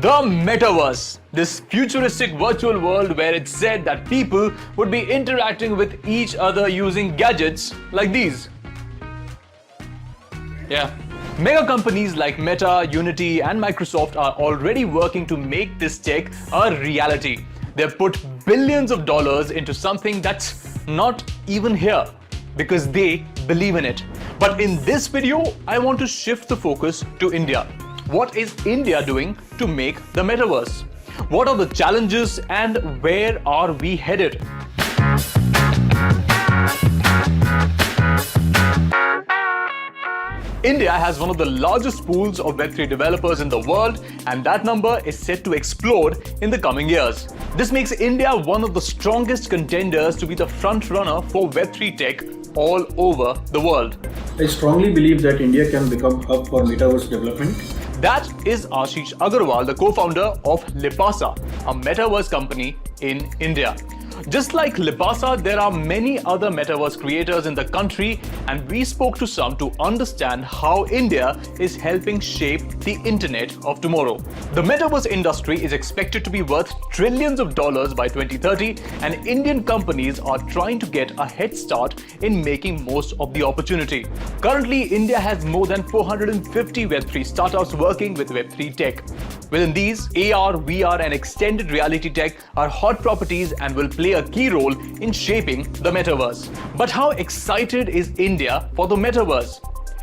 The Metaverse, this futuristic virtual world where it's said that people would be interacting with each other using gadgets like these. Yeah. Mega companies like Meta, Unity and Microsoft are already working to make this tech a reality. They've put billions of dollars into something that's not even here because they believe in it. But in this video, I want to shift the focus to India. What is India doing to make the Metaverse? What are the challenges and where are we headed? India has one of the largest pools of Web3 developers in the world, and that number is set to explode in the coming years. This makes India one of the strongest contenders to be the front runner for Web3 tech all over the world. I strongly believe that India can become a hub for Metaverse development. That is Ashish Agarwal, the co-founder of Lipasa, a Metaverse company in India. Just like Lipasa, there are many other Metaverse creators in the country, and we spoke to some to understand how India is helping shape the internet of tomorrow. The Metaverse industry is expected to be worth trillions of dollars by 2030, and Indian companies are trying to get a head start in making most of the opportunity. Currently, India has more than 450 Web3 startups working with Web3 tech. Within these, AR, VR and extended reality tech are hot properties and will play a key role in shaping the Metaverse. But how excited is India for the Metaverse?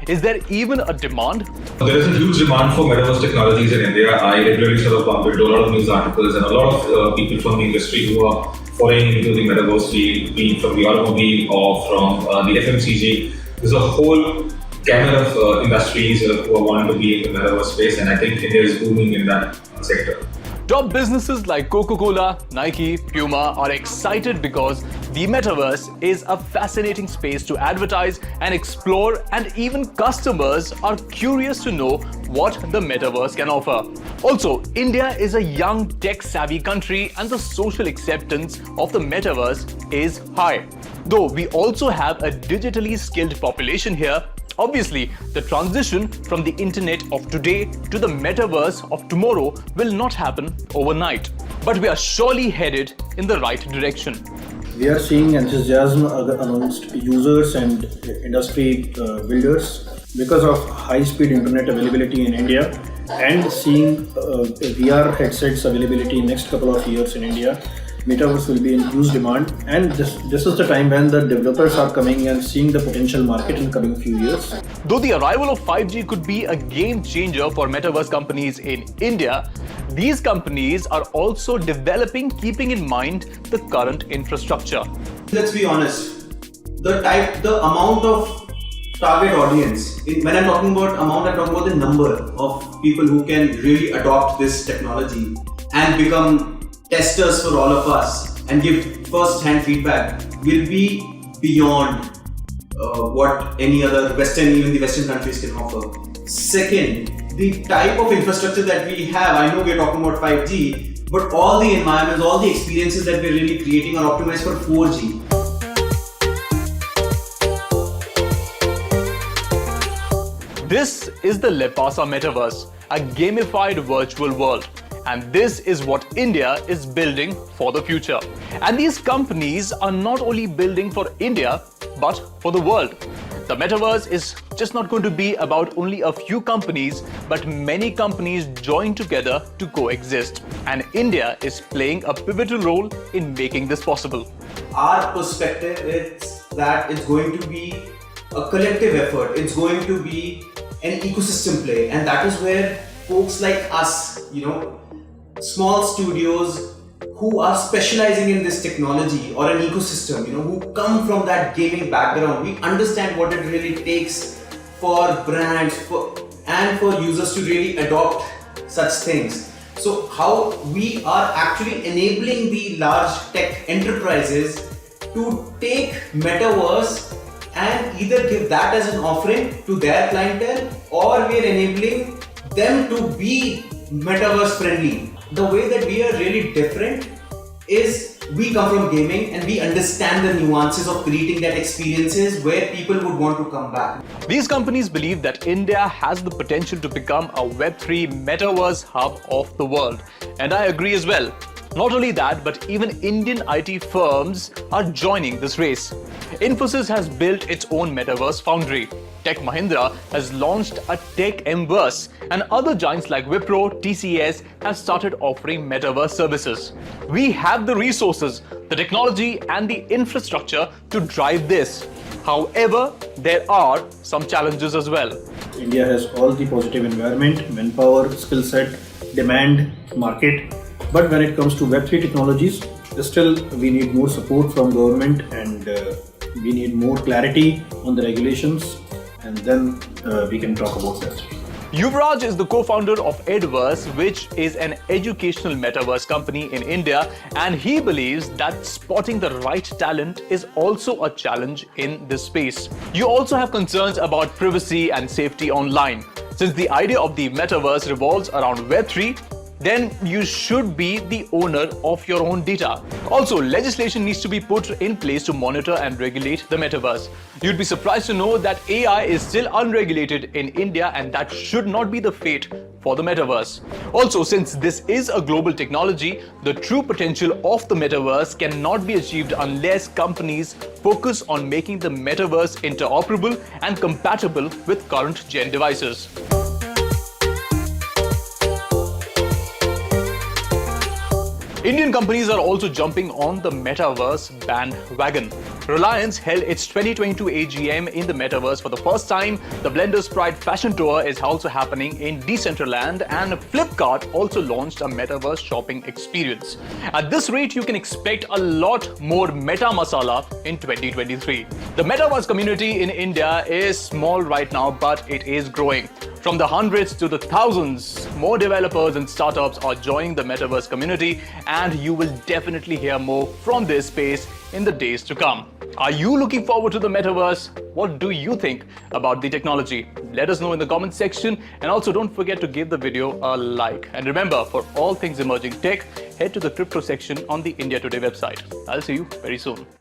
Is there even a demand? There is a huge demand for Metaverse technologies in India. I regularly sort of bump into a lot of news articles and a lot of people from the industry who are following into the Metaverse field, be it from the automobile or from the FMCG. There's a whole gamut of industries who are wanting to be in the Metaverse space, and I think India is booming in that sector. Top businesses like Coca-Cola, Nike, Puma are excited because the Metaverse is a fascinating space to advertise and explore, and even customers are curious to know what the Metaverse can offer. Also, India is a young tech-savvy country and the social acceptance of the Metaverse is high. Though we also have a digitally skilled population here, obviously, the transition from the internet of today to the Metaverse of tomorrow will not happen overnight. But we are surely headed in the right direction. We are seeing enthusiasm amongst users and industry builders because of high-speed internet availability in India, and seeing VR headsets availability in next couple of years in India. Metaverse will be in huge demand, and this is the time when the developers are coming and seeing the potential market in the coming few years. Though the arrival of 5G could be a game changer for Metaverse companies in India, these companies are also developing keeping in mind the current infrastructure. Let's be honest, the amount of target audience, when I'm talking about amount, I'm talking about the number of people who can really adopt this technology and become testers for all of us and give first-hand feedback will be beyond what any other even the Western countries can offer. Second, the type of infrastructure that we have, I know we're talking about 5G, but all the environments, all the experiences that we're really creating are optimized for 4G. This is the Lipasa Metaverse, a gamified virtual world. And this is what India is building for the future. And these companies are not only building for India, but for the world. The Metaverse is just not going to be about only a few companies, but many companies join together to coexist. And India is playing a pivotal role in making this possible. Our perspective is that it's going to be a collective effort. It's going to be an ecosystem play. And that is where folks like us, small studios who are specializing in this technology or an ecosystem, who come from that gaming background, we understand what it really takes for brands and for users to really adopt such things. So how we are actually enabling the large tech enterprises to take Metaverse and either give that as an offering to their clientele, or we are enabling them to be Metaverse friendly. The way that we are really different is we come from gaming and we understand the nuances of creating that experiences where people would want to come back. These companies believe that India has the potential to become a Web3 metaverse hub of the world. And I agree as well. Not only that, but even Indian IT firms are joining this race. Infosys has built its own metaverse foundry. Tech Mahindra has launched a Tech Mverse, and other giants like Wipro, TCS have started offering metaverse services. We have the resources, the technology, and the infrastructure to drive this. However, there are some challenges as well. India has all the positive environment, manpower, skill set, demand, market. But when it comes to Web3 technologies, still we need more support from government, and we need more clarity on the regulations, and then we can talk about that. Yuvraj is the co-founder of Edverse, which is an educational metaverse company in India, and he believes that spotting the right talent is also a challenge in this space. You also have concerns about privacy and safety online. Since the idea of the metaverse revolves around Web3, then you should be the owner of your own data. Also, legislation needs to be put in place to monitor and regulate the metaverse. You'd be surprised to know that AI is still unregulated in India, and that should not be the fate for the metaverse. Also, since this is a global technology, the true potential of the metaverse cannot be achieved unless companies focus on making the metaverse interoperable and compatible with current gen devices. Indian companies are also jumping on the Metaverse bandwagon. Reliance held its 2022 AGM in the Metaverse for the first time. The Blenders Pride Fashion Tour is also happening in Decentraland, and Flipkart also launched a Metaverse shopping experience. At this rate, you can expect a lot more Meta Masala in 2023. The Metaverse community in India is small right now, but it is growing. From the hundreds to the thousands, more developers and startups are joining the Metaverse community, and you will definitely hear more from this space in the days to come. Are you looking forward to the Metaverse? What do you think about the technology? Let us know in the comment section, and also don't forget to give the video a like. And remember, for all things emerging tech, head to the crypto section on the India Today website. I'll see you very soon.